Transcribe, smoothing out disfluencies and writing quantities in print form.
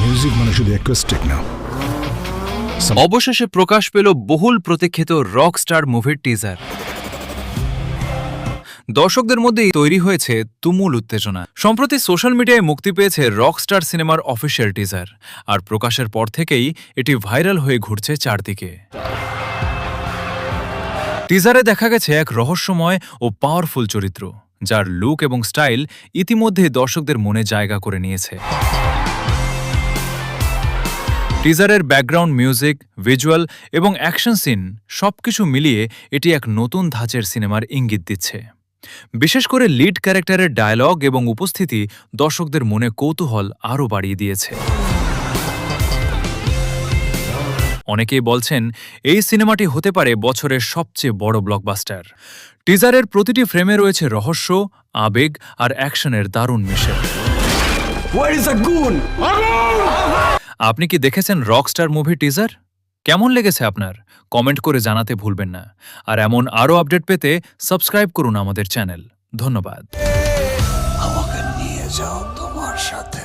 Music মানে শুধু acoustic না। অবশেষে প্রকাশ পেল বহুল প্রতীক্ষিত রকস্টার মুভির টিজার। দর্শকদের মধ্যে তৈরি হয়েছে তুমুল উত্তেজনা। সম্প্রতি সোশ্যাল মিডিয়ায় মুক্তি পেয়েছে রকস্টার সিনেমার অফিসিয়াল টিজার, আর প্রকাশের পর থেকেই এটি ভাইরাল হয়ে ঘুরছে চারদিকে। টিজারে দেখা গেছে এক রহস্যময় ও পাওয়ারফুল চরিত্র, যার লুক এবং স্টাইল ইতিমধ্যে দর্শকদের মনে জায়গা করে নিয়েছে। টিজারের ব্যাকগ্রাউন্ড মিউজিক, ভিজুয়াল এবং অ্যাকশন সিন সবকিছু মিলিয়ে এটি এক নতুন ধাঁচের সিনেমার ইঙ্গিত দিচ্ছে। বিশেষ করে লিড ক্যারেক্টারের ডায়লগ এবং উপস্থিতি দর্শকদের মনে কৌতূহল আরও বাড়িয়ে দিয়েছে। অনেকেই বলছেন এই সিনেমাটি হতে পারে বছরের সবচেয়ে বড় ব্লকবাস্টার। টিজারের প্রতিটি ফ্রেমে রয়েছে রহস্য, আবেগ আর অ্যাকশনের দারুণ মিশেল। আপনি কি দেখেছেন রকস্টার মুভি টিজার? কেমন লেগেছে আপনার? কমেন্ট করে জানাতে ভুলবেন না। আর এমন আরও আপডেট পেতে সাবস্ক্রাইব করুন আমাদের চ্যানেল। ধন্যবাদ। আমাকে নিয়ে যাও তোমার সাথে।